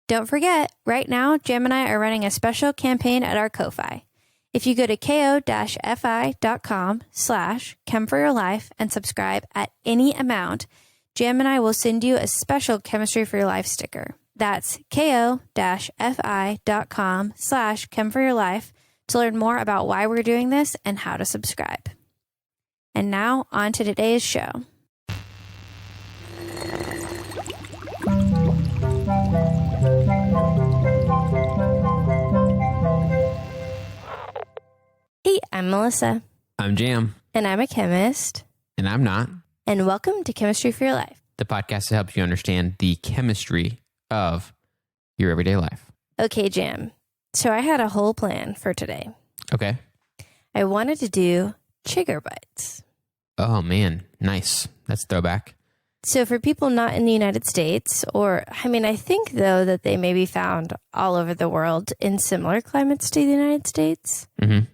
Don't forget, right now, Jam and I are running a special campaign at our Ko-Fi. If you go to ko-fi.com/chem4yourlife and subscribe at any amount, Jam and I will send you a special Chemistry for Your Life sticker. That's ko-fi.com/chem4yourlife to learn more about why we're doing this and how to subscribe. And now, on to today's show. Hey, I'm Melissa. I'm Jam. And I'm a chemist. And I'm not. And welcome to Chemistry for Your Life, The podcast that helps you understand the chemistry of your everyday life. Okay, Jam. So I had a whole plan for today. Okay. I wanted to do chigger bites. Oh, man. Nice. That's throwback. So for people not in the United States, I think, though, that they may be found all over the world in similar climates to the United States. Mm-hmm.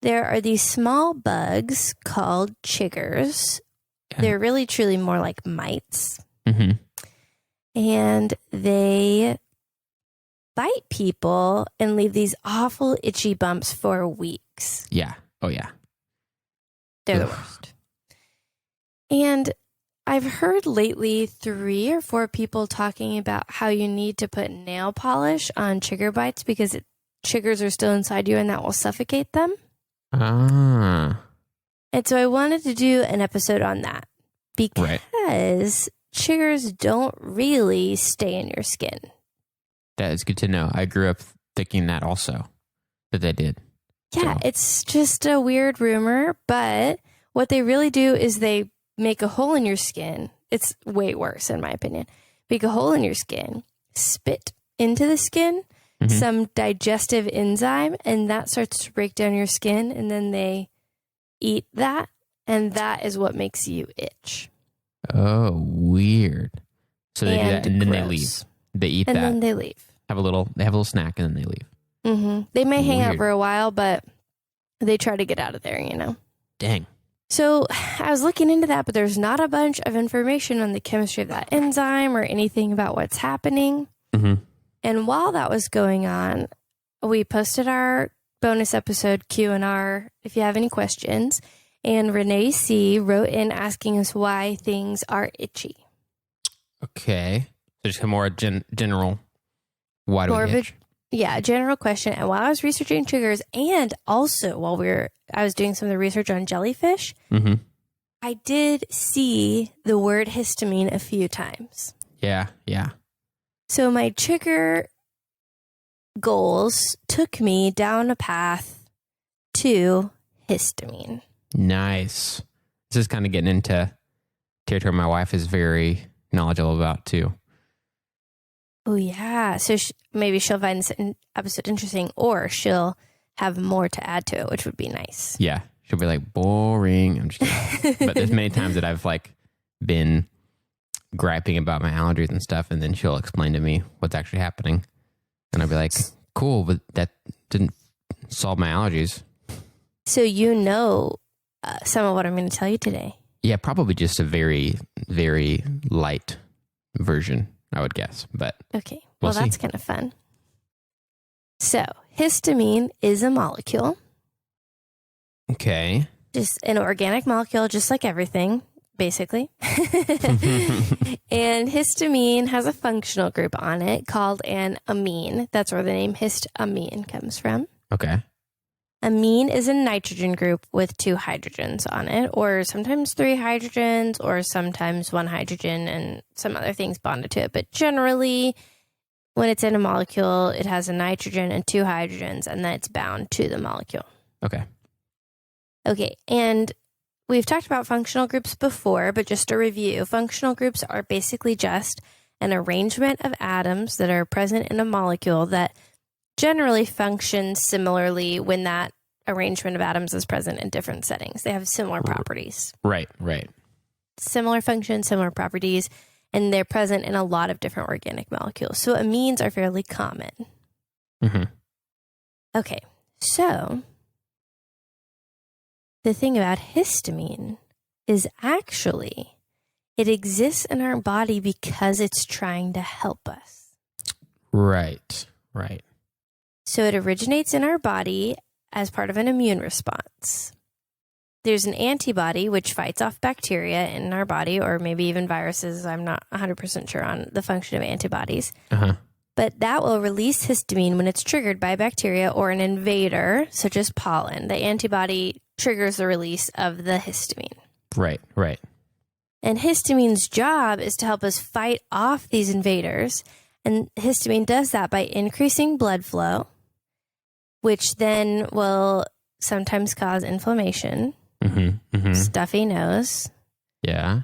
There are these small bugs called chiggers. Yeah. They're really, truly more like mites. Mm-hmm. And they bite people and leave these awful itchy bumps for weeks. Yeah. Oh, yeah. They're the worst. And I've heard lately 3 or 4 people talking about how you need to put nail polish on chigger bites because chiggers are still inside you and that will suffocate them. Ah. And so I wanted to do an episode on that because chiggers don't really stay in your skin. That is good to know. I grew up thinking that also, that they did. Yeah, So. It's just a weird rumor, but what they really do is they make a hole in your skin. It's way worse, in my opinion. Make a hole in your skin, spit into the skin, some digestive enzyme, and that starts to break down your skin, and then they eat that, and that is what makes you itch. Oh, weird. So they do that, and then they leave. They eat that. And then they leave. They have a little snack, and then they leave. Mm-hmm. They may hang out Weird. for a while, but they try to get out of there, Dang. So I was looking into that, but there's not a bunch of information on the chemistry of that enzyme or anything about what's happening. Mm-hmm. And while that was going on, we posted our bonus episode Q&R if you have any questions. And Renee C. wrote in asking us why things are itchy. Okay. So just more general. Why do we itch? Yeah, general question. And while I was researching triggers, and also while I was doing some of the research on jellyfish, I did see the word histamine a few times. Yeah. So my trigger goals took me down a path to histamine. Nice. This is kind of getting into territory my wife is very knowledgeable about too. Oh, yeah. So maybe she'll find this episode interesting, or she'll have more to add to it, which would be nice. Yeah. She'll be like, boring. I'm just kidding. But there's many times that I've been griping about my allergies and stuff, and then she'll explain to me what's actually happening. And I'll be like, cool, but that didn't solve my allergies. So some of what I'm going to tell you today. Yeah, probably just a very, very light version, I would guess. But okay, well, we'll that's see. kind of fun. So histamine is a molecule. Okay. Just an organic molecule, just like everything, basically. And histamine has a functional group on it called an amine. That's where the name histamine comes from. Okay. Amine is a nitrogen group with 2 hydrogens on it, or sometimes 3 hydrogens, or sometimes 1 hydrogen and some other things bonded to it. But generally, when it's in a molecule, it has a nitrogen and 2 hydrogens, and then it's bound to the molecule. Okay. Okay, and we've talked about functional groups before, but just to review, functional groups are basically just an arrangement of atoms that are present in a molecule that generally function similarly when that arrangement of atoms is present in different settings. They have similar properties. Right. Similar functions, similar properties, and they're present in a lot of different organic molecules. So amines are fairly common. Mm-hmm. Okay, so the thing about histamine is actually it exists in our body because it's trying to help us. Right. Right. So it originates in our body as part of an immune response. There's an antibody which fights off bacteria in our body, or maybe even viruses. I'm not 100% sure on the function of antibodies. Uh-huh. But that will release histamine when it's triggered by bacteria or an invader, such as pollen. The antibody triggers the release of the histamine. Right. Right. And histamine's job is to help us fight off these invaders. And histamine does that by increasing blood flow, which then will sometimes cause inflammation, stuffy nose. Yeah.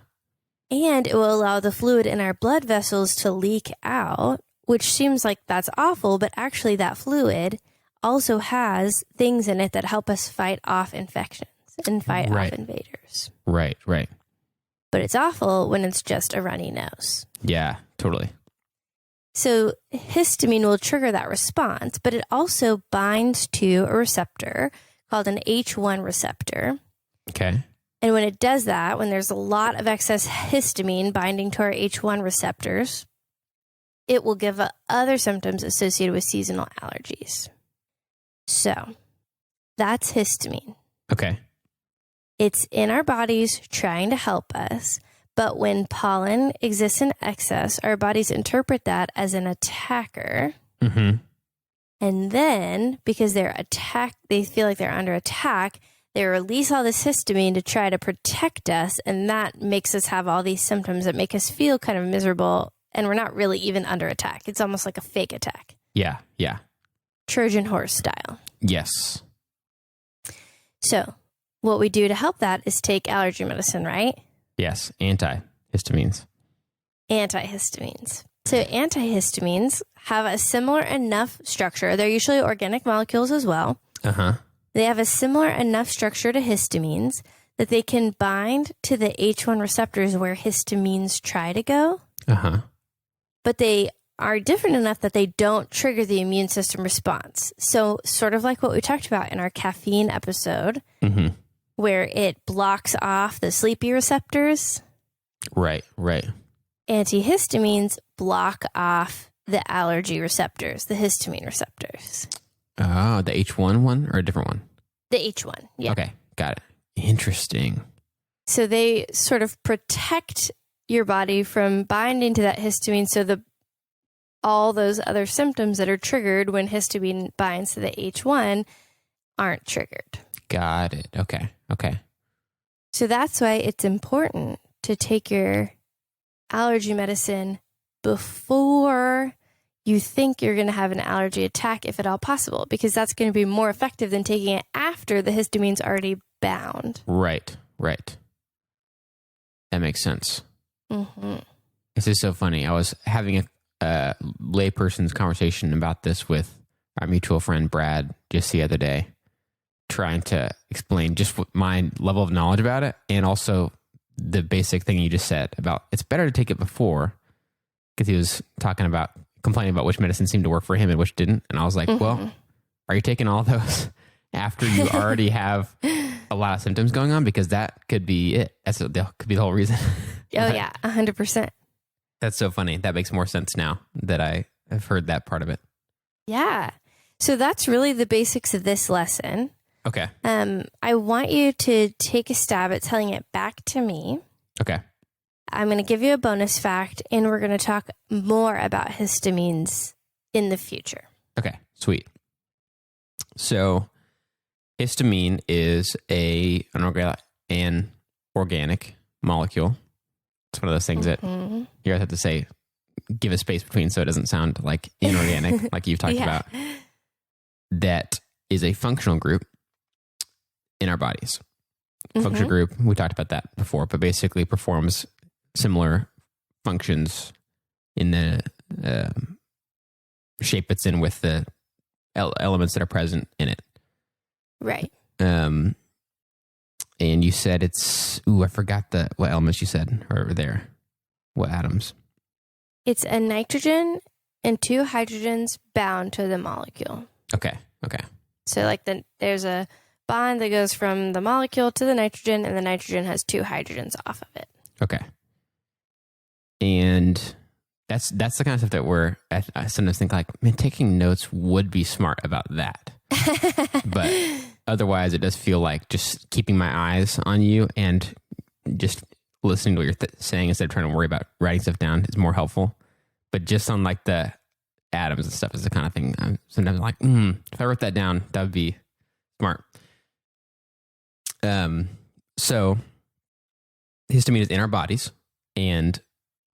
And it will allow the fluid in our blood vessels to leak out, which seems like that's awful, but actually that fluid also has things in it that help us fight off infections and fight off invaders. Right, right. But it's awful when it's just a runny nose. Yeah, totally. So histamine will trigger that response, but it also binds to a receptor called an H1 receptor. Okay. And when it does that, when there's a lot of excess histamine binding to our H1 receptors, it will give other symptoms associated with seasonal allergies. So that's histamine. Okay. It's in our bodies trying to help us. But when pollen exists in excess, our bodies interpret that as an attacker. Mm-hmm. And then, because they feel like they're under attack, they release all this histamine to try to protect us. And that makes us have all these symptoms that make us feel kind of miserable. And we're not really even under attack. It's almost like a fake attack. Yeah, yeah. Trojan horse style. Yes. So what we do to help that is take allergy medicine, right? Yes, antihistamines. Antihistamines. So antihistamines have a similar enough structure. They're usually organic molecules as well. Uh-huh. They have a similar enough structure to histamines that they can bind to the H1 receptors where histamines try to go. Uh-huh. But they are different enough that they don't trigger the immune system response. So sort of like what we talked about in our caffeine episode, where it blocks off the sleepy receptors. Right, right. Antihistamines block off the allergy receptors, the histamine receptors. Oh, the H1 one or a different one? The H1, yeah. Okay, got it. Interesting. So they sort of protect your body from binding to that histamine, so all those other symptoms that are triggered when histamine binds to the H1 aren't triggered. Got it. Okay, okay. So that's why it's important to take your allergy medicine before you think you're going to have an allergy attack, if at all possible, because that's going to be more effective than taking it after the histamine's already bound. Right, right. That makes sense. Mm-hmm. This is so funny. I was having a layperson's conversation about this with our mutual friend Brad just the other day, trying to explain just what my level of knowledge about it, and also the basic thing you just said about it's better to take it before, because he was complaining about which medicine seemed to work for him and which didn't. And I was like, well, are you taking all those after you already have a lot of symptoms going on? Because that could be it. That could be the whole reason. Oh, yeah, 100%. That's so funny. That makes more sense now that I have heard that part of it. Yeah. So that's really the basics of this lesson. Okay. I want you to take a stab at telling it back to me. Okay. I'm going to give you a bonus fact, and we're going to talk more about histamines in the future. Okay. Sweet. So histamine is an organic molecule. It's one of those things that you guys have to say, give a space between so it doesn't sound like inorganic, like you've talked about. That is a functional group in our bodies. Functional group, we talked about that before, but basically performs similar functions in the shape it's in with the elements that are present in it. Right. And you said it's, I forgot what elements you said are there. What atoms? It's a nitrogen and two hydrogens bound to the molecule. Okay. Okay. So like there's a bond that goes from the molecule to the nitrogen, and the nitrogen has two hydrogens off of it. Okay. And that's the kind of stuff that I sometimes think like, man, taking notes would be smart about that. But otherwise, it does feel like just keeping my eyes on you and just listening to what you're saying instead of trying to worry about writing stuff down is more helpful. But just on like the atoms and stuff is the kind of thing I'm sometimes like, if I wrote that down, that would be smart. So histamine is in our bodies, and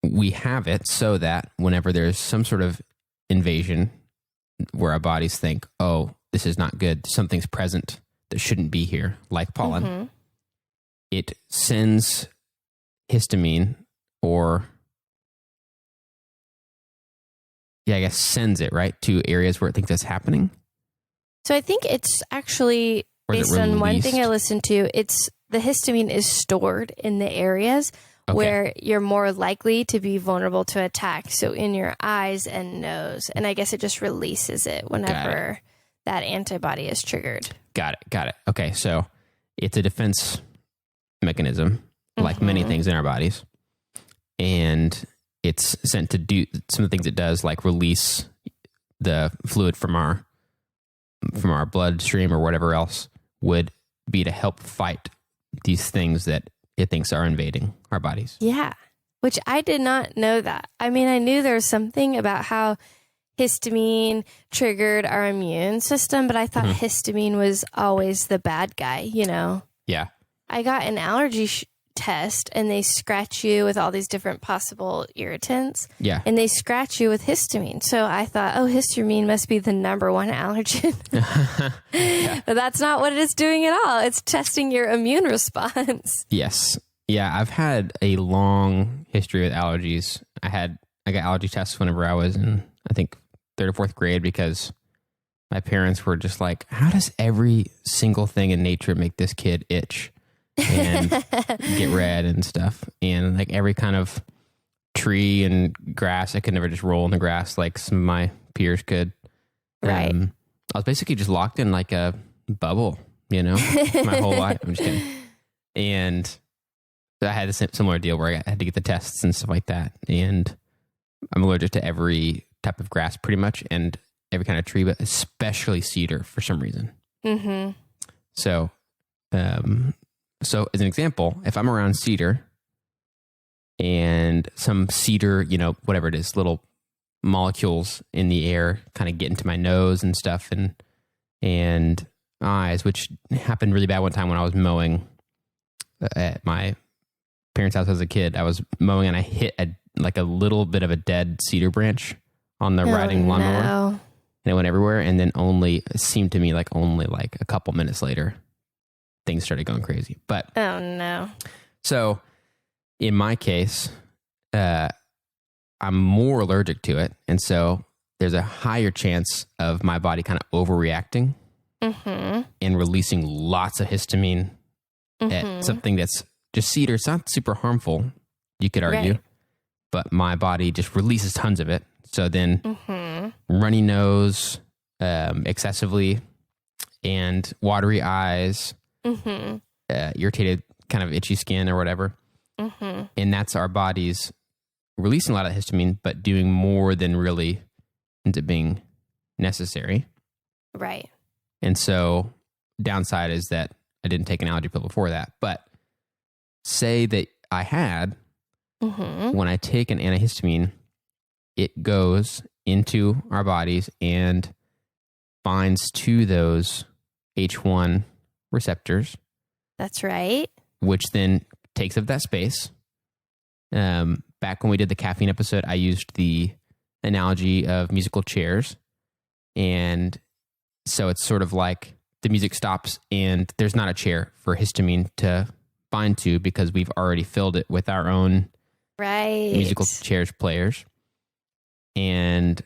we have it so that whenever there's some sort of invasion where our bodies think, oh, this is not good, something's present that shouldn't be here, like pollen, it sends histamine sends it, right, to areas where it thinks that's happening. So I think it's actually, based on one thing I listened to, it's the histamine is stored in the areas where you're more likely to be vulnerable to attack. So in your eyes and nose. And I guess it just releases it whenever that antibody is triggered. Got it. Okay, so it's a defense mechanism, like many things in our bodies. And it's sent to do some of the things it does, like release the fluid from our bloodstream or whatever else would be to help fight these things that it thinks are invading our bodies. Yeah, which I did not know that. I mean, I knew there was something about how histamine triggered our immune system, but I thought histamine was always the bad guy, you know? Yeah. I got an allergy test and they scratch you with all these different possible irritants. Yeah. And they scratch you with histamine. So I thought, oh, histamine must be the number one allergen. But that's not what it is doing at all. It's testing your immune response. Yes. Yeah. I've had a long history with allergies. I got allergy tests whenever I was in, I think, 3rd or 4th grade because my parents were just like, how does every single thing in nature make this kid itch and get red and stuff? And like every kind of tree and grass, I could never just roll in the grass like some of my peers could. Right. I was basically just locked in like a bubble, you know, my whole life. I'm just kidding. And I had a similar deal where I had to get the tests and stuff like that. And I'm allergic to every type of grass pretty much and every kind of tree, but especially cedar for some reason. So as an example, if I'm around cedar and some cedar, you know, whatever it is, little molecules in the air kind of get into my nose and stuff and eyes, which happened really bad one time when I was mowing at my parents' house as a kid. I was mowing and I hit a little bit of a dead cedar branch on the riding lawnmower. And it went everywhere. And then it seemed to me like only like a couple minutes later, things started going crazy. But oh no. So in my case, I'm more allergic to it. And so there's a higher chance of my body kind of overreacting and releasing lots of histamine at something that's just cedar. It's not super harmful, you could argue, but my body just releases tons of it. So then runny nose, excessively, and watery eyes, irritated kind of itchy skin or whatever. And that's our bodies releasing a lot of histamine, but doing more than really ends up being necessary. Right. And so downside is that I didn't take an allergy pill before that. But say that I had, when I take an antihistamine, it goes into our bodies and binds to those H1 receptors. That's right. Which then takes up that space. Back when we did the caffeine episode, I used the analogy of musical chairs. And so it's sort of like the music stops and there's not a chair for histamine to bind to because we've already filled it with our own musical chairs players. And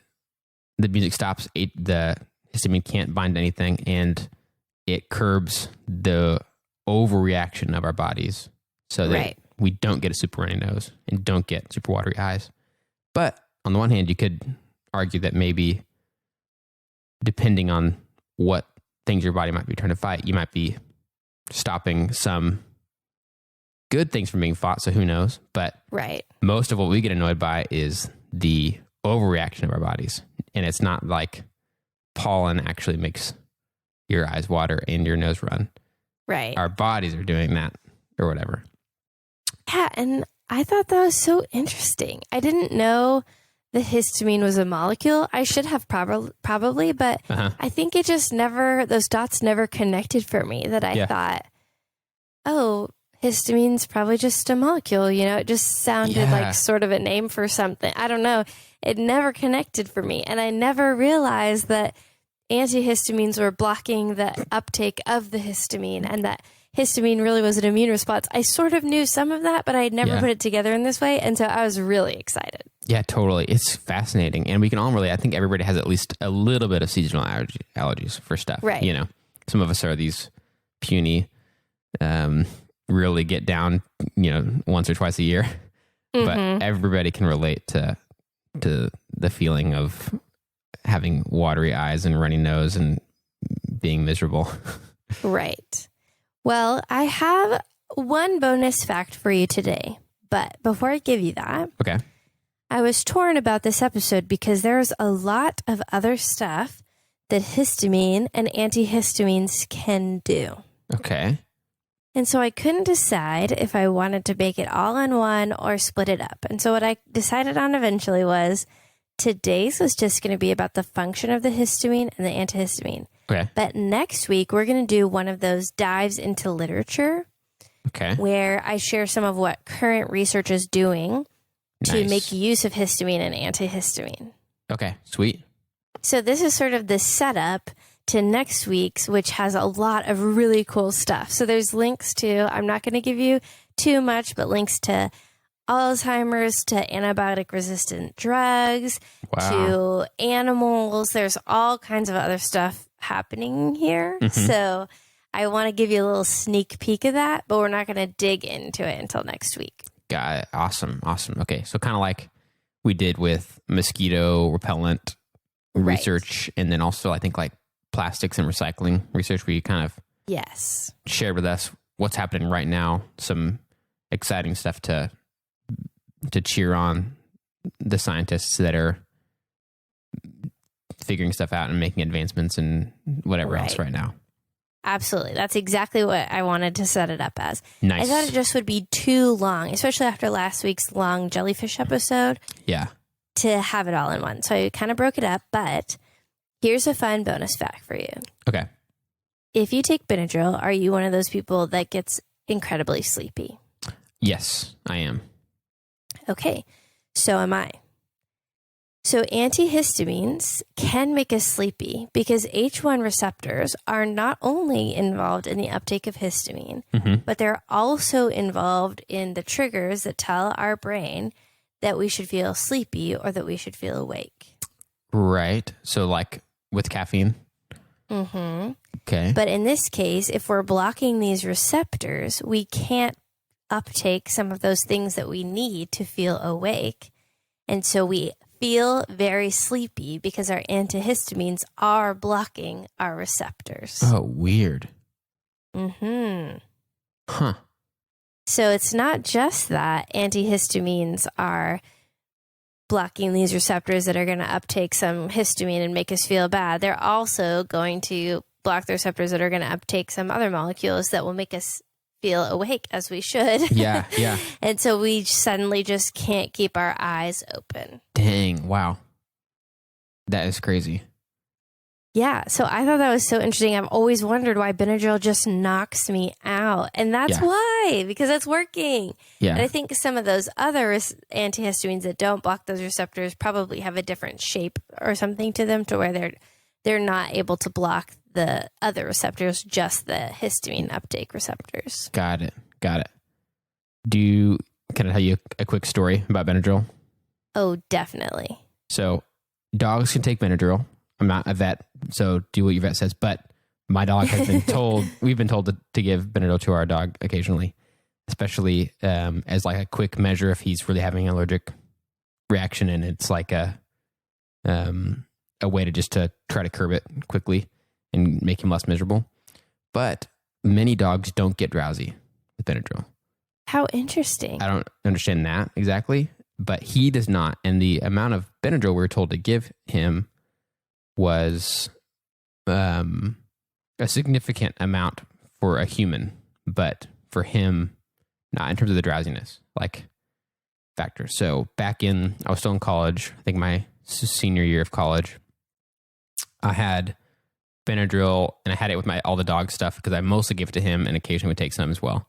the music stops, the histamine can't bind to anything, and it curbs the overreaction of our bodies so that we don't get a super runny nose and don't get super watery eyes. But on the one hand, you could argue that maybe depending on what things your body might be trying to fight, you might be stopping some good things from being fought. So who knows? But most of what we get annoyed by is the overreaction of our bodies. And it's not like pollen actually makes your eyes water and your nose run. Right. Our bodies are doing that or whatever. Yeah, and I thought that was so interesting. I didn't know the histamine was a molecule. I should have probably, but I think it just those dots never connected for me, that I thought, oh, histamine's probably just a molecule. It just sounded like sort of a name for something. I don't know. It never connected for me. And I never realized that antihistamines were blocking the uptake of the histamine, and that histamine really was an immune response. I sort of knew some of that, but I had never put it together in this way. And so I was really excited. Yeah, totally. It's fascinating. And we can all I think everybody has at least a little bit of seasonal allergies for stuff. Right. Some of us are these puny, really get down, once or twice a year. Mm-hmm. But everybody can relate to the feeling of having watery eyes and runny nose and being miserable. Right. Well, I have one bonus fact for you today, but before I give you that, okay, I was torn about this episode because there's a lot of other stuff that histamine and antihistamines can do. Okay. And so I couldn't decide if I wanted to bake it all in one or split it up. And so what I decided on eventually was today's was just going to be about the function of the histamine and the antihistamine. Okay. But next week, we're going to do one of those dives into literature. Okay. Where I share some of what current research is doing to make use of histamine and antihistamine. Okay. Sweet. So this is sort of the setup to next week's, which has a lot of really cool stuff. So there's links to, I'm not going to give you too much, but links to Alzheimer's, to antibiotic resistant drugs, to animals. There's all kinds of other stuff happening here. Mm-hmm. So I want to give you a little sneak peek of that, but we're not going to dig into it until next week. Got it. Awesome. Okay. So kind of like we did with mosquito repellent research, and then also I think like plastics and recycling research, where you kind of shared with us what's happening right now, some exciting stuff to cheer on the scientists that are figuring stuff out and making advancements and whatever else right now. Absolutely. That's exactly what I wanted to set it up as. Nice. I thought it just would be too long, especially after last week's long jellyfish episode. Yeah. To have it all in one. So I kind of broke it up, but here's a fun bonus fact for you. Okay. If you take Benadryl, are you one of those people that gets incredibly sleepy? Yes, I am. Okay. So am I. So antihistamines can make us sleepy because H1 receptors are not only involved in the uptake of histamine, but they're also involved in the triggers that tell our brain that we should feel sleepy or that we should feel awake. Right. So like with caffeine? Mm-hmm. Okay. But in this case, if we're blocking these receptors, we can't uptake some of those things that we need to feel awake. And so we feel very sleepy because our antihistamines are blocking our receptors. Oh, weird. Mm-hmm. Huh. So it's not just that antihistamines are blocking these receptors that are going to uptake some histamine and make us feel bad. They're also going to block the receptors that are going to uptake some other molecules that will make us feel awake, as we should. Yeah. And so we suddenly just can't keep our eyes open. Dang. Wow. That is crazy. Yeah. So I thought that was so interesting. I've always wondered why Benadryl just knocks me out. And that's why, because it's working. Yeah. And I think some of those other antihistamines that don't block those receptors probably have a different shape or something to them to where they're not able to block the other receptors, just the histamine uptake receptors. Got it. Can I tell you a quick story about Benadryl? Oh, definitely. So dogs can take Benadryl. I'm not a vet, so do what your vet says. But my dog has been told, we've been told to give Benadryl to our dog occasionally, especially as like a quick measure if he's really having an allergic reaction, and it's like a way to try to curb it quickly and make him less miserable. But many dogs don't get drowsy with Benadryl. How interesting. I don't understand that exactly, but he does not. And the amount of Benadryl we were told to give him was a significant amount for a human, but for him, not in terms of the drowsiness factor. So I was still in college, I think my senior year of college, I had Benadryl, and I had it with all the dog stuff because I mostly give it to him and occasionally would take some as well.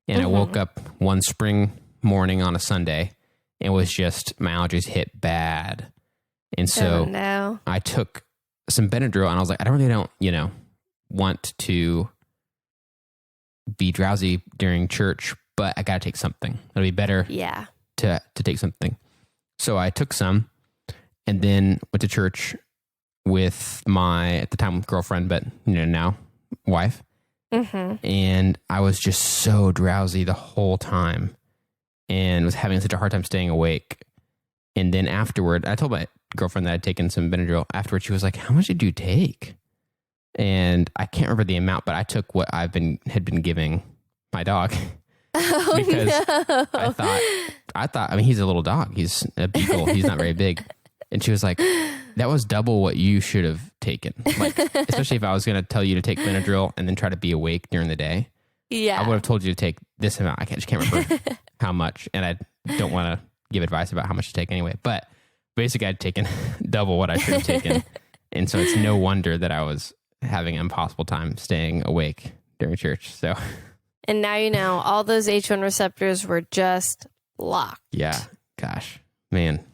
And I woke up one spring morning on a Sunday and was just, my allergies hit bad. And so I took some Benadryl and I was like, I don't want to be drowsy during church, but I got to take something. It'll be better to take something. So I took some and then went to church with my, at the time, girlfriend, but now wife. And I was just so drowsy the whole time and was having such a hard time staying awake. And then afterward, I told my girlfriend that I'd taken some Benadryl. Afterward, she was like, how much did you take? And I can't remember the amount, but I took what had been giving my dog. Because no. I thought, I mean, he's a little dog. He's a beagle. He's not very big. And she was like, that was double what you should have taken. Like, especially if I was going to tell you to take Benadryl and then try to be awake during the day. Yeah. I would have told you to take this amount. I just can't remember how much. And I don't want to give advice about how much to take anyway. But basically, I'd taken double what I should have taken. And so it's no wonder that I was having an impossible time staying awake during church. So, and now you know all those H1 receptors were just locked. Yeah. Gosh, man.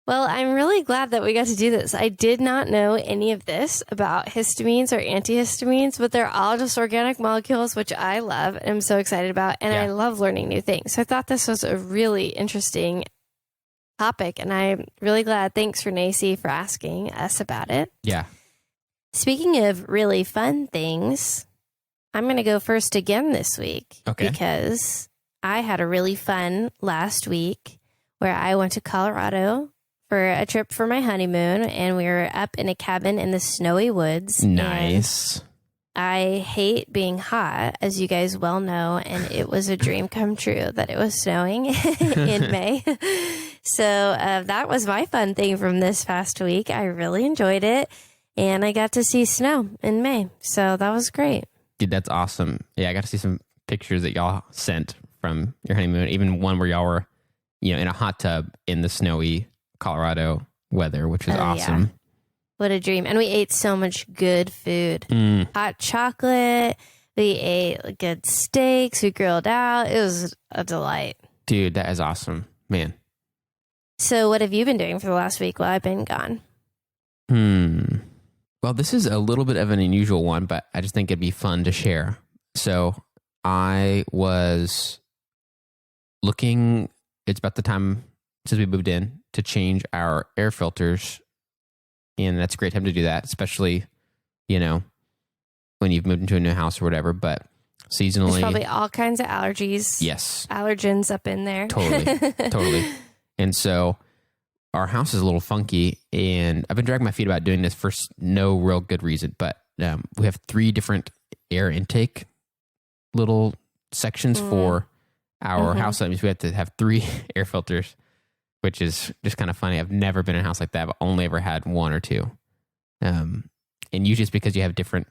Well, I'm really glad that we got to do this. I did not know any of this about histamines or antihistamines, but they're all just organic molecules, which I love and I'm so excited about. And I love learning new things. So I thought this was a really interesting topic, and I'm really glad. Thanks for Nacy for asking us about it. Yeah. Speaking of really fun things, I'm going to go first again this week. Okay. Because I had a really fun last week where I went to Colorado for a trip for my honeymoon, and we were up in a cabin in the snowy woods. Nice. I hate being hot, as you guys well know, and it was a dream come true that it was snowing in May. So that was my fun thing from this past week. I really enjoyed it, and I got to see snow in May. So that was great. Dude, that's awesome. Yeah, I got to see some pictures that y'all sent from your honeymoon, even one where y'all were, in a hot tub in the snowy Colorado weather, which is awesome. Yeah. What a dream. And we ate so much good food. Hot chocolate. We ate good steaks. We grilled out. It was a delight. Dude, that is awesome. Man. So what have you been doing for the last week while I've been gone? Well, this is a little bit of an unusual one, but I just think it'd be fun to share. So I was looking, it's about the time since we moved in to change our air filters. And that's a great time to do that, especially, when you've moved into a new house or whatever. But seasonally, there's probably all kinds of allergies. Yes. Allergens up in there. Totally. And so our house is a little funky, and I've been dragging my feet about doing this for no real good reason. But we have 3 different air intake little sections for our house. That means we have to have 3 air filters, which is just kind of funny. I've never been in a house like that. I've only ever had 1 or 2. And usually it's because you have different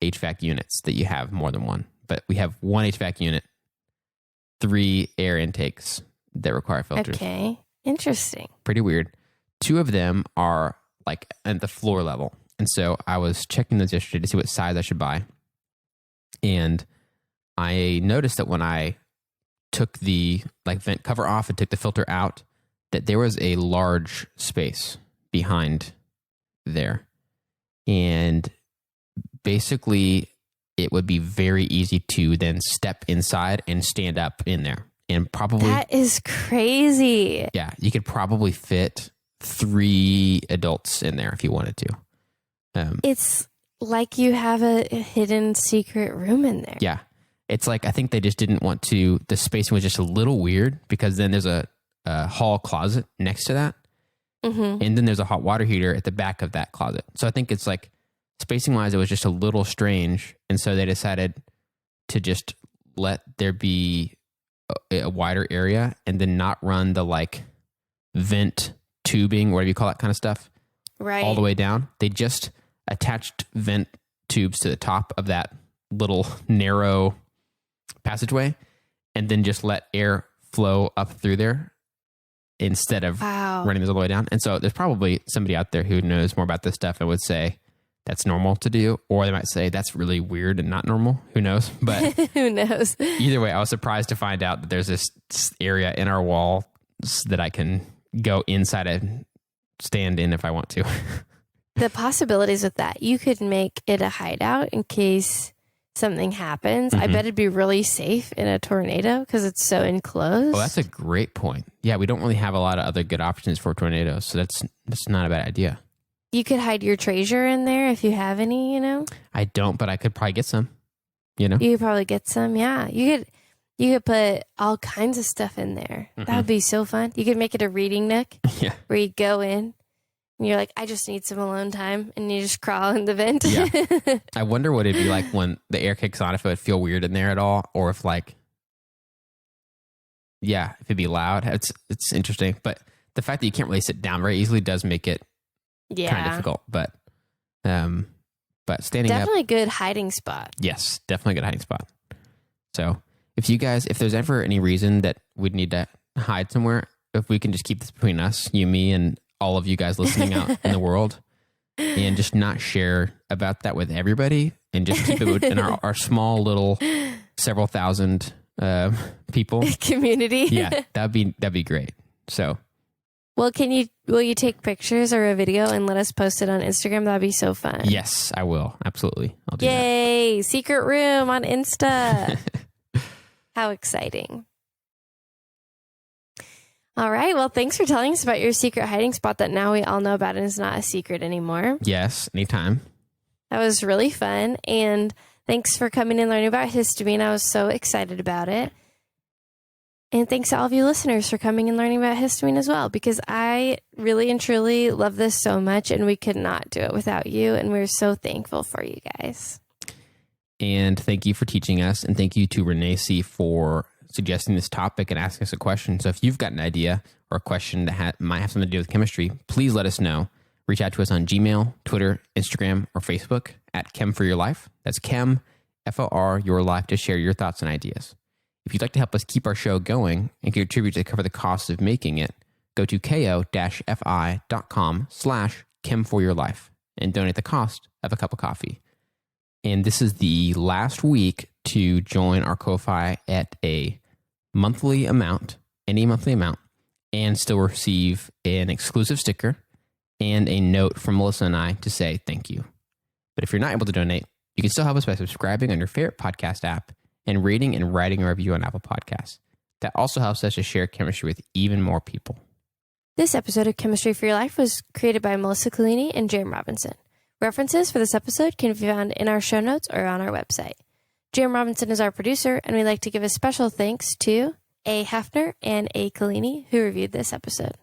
HVAC units that you have more than one. But we have 1 HVAC unit, 3 air intakes that require filters. Okay. Interesting. Pretty weird. 2 of them are like at the floor level. And so I was checking those yesterday to see what size I should buy. And I noticed that when I took the vent cover off and took the filter out, that there was a large space behind there. And basically, it would be very easy to then step inside and stand up in there. And probably... That is crazy. Yeah, you could probably fit 3 adults in there if you wanted to. It's like you have a hidden secret room in there. Yeah. It's like, I think they just didn't want to... The spacing was just a little weird because then there's a hall closet next to that. And then there's a hot water heater at the back of that closet. So I think it's like, spacing wise, it was just a little strange. And so they decided to just let there be a wider area and then not run the like vent tubing, whatever you call that kind of stuff, Right. all the way down. They just attached vent tubes to the top of that little narrow passageway and then just let air flow up through there instead of running this all the way down. And so there's probably somebody out there who knows more about this stuff and would say that's normal to do, or they might say that's really weird and not normal. Who knows? But who knows? Either way, I was surprised to find out that there's this area in our wall that I can go inside and stand in if I want to. The possibilities with that, you could make it a hideout in case something happens. I bet it'd be really safe in a tornado because it's so enclosed. Oh, that's a great point. Yeah, we don't really have a lot of other good options for tornadoes, so that's not a bad idea. You could hide your treasure in there if you have any, you know? I don't, but I could probably get some, you know? You could probably get some, yeah. You could put all kinds of stuff in there. That would be so fun. You could make it a reading nook where you go in and you're like, I just need some alone time. And you just crawl in the vent. Yeah. I wonder what it'd be like when the air kicks on, if it would feel weird in there at all, or if like, if it'd be loud. It's interesting. But the fact that you can't really sit down very easily does make it kind of difficult. But standing up. Definitely a good hiding spot. Yes, definitely a good hiding spot. So if there's ever any reason that we'd need to hide somewhere, if we can just keep this between us, you, me, and all of you guys listening out in the world, and just not share about that with everybody, and just keep it in our small little several thousand people community. Yeah, that'd be great. So, well, will you take pictures or a video and let us post it on Instagram? That'd be so fun. Yes, I will. Absolutely. I'll do that. Yay! Secret room on Insta. How exciting. All right. Well, thanks for telling us about your secret hiding spot that now we all know about and is not a secret anymore. Yes, anytime. That was really fun. And thanks for coming and learning about histamine. I was so excited about it. And thanks to all of you listeners for coming and learning about histamine as well, because I really and truly love this so much and we could not do it without you. And we're so thankful for you guys. And thank you for teaching us. And thank you to Renee C. for suggesting this topic and asking us a question. So if you've got an idea or a question that might have something to do with chemistry, please let us know. Reach out to us on Gmail, Twitter, Instagram, or Facebook at Chem for Your Life. That's Chem, FOR, Your Life, to share your thoughts and ideas. If you'd like to help us keep our show going and contribute to cover the costs of making it, go to ko-fi.com/chem4yourlife and donate the cost of a cup of coffee. And this is the last week to join our Ko-Fi at a monthly amount, any monthly amount, and still receive an exclusive sticker and a note from Melissa and I to say thank you. But if you're not able to donate, you can still help us by subscribing on your favorite podcast app and rating and writing a review on Apple Podcasts. That also helps us to share chemistry with even more people. This episode of Chemistry for Your Life was created by Melissa Collini and Jerem Robinson. References for this episode can be found in our show notes or on our website. Jerem Robinson is our producer, and we'd like to give a special thanks to A. Hefner and A. Collini, who reviewed this episode.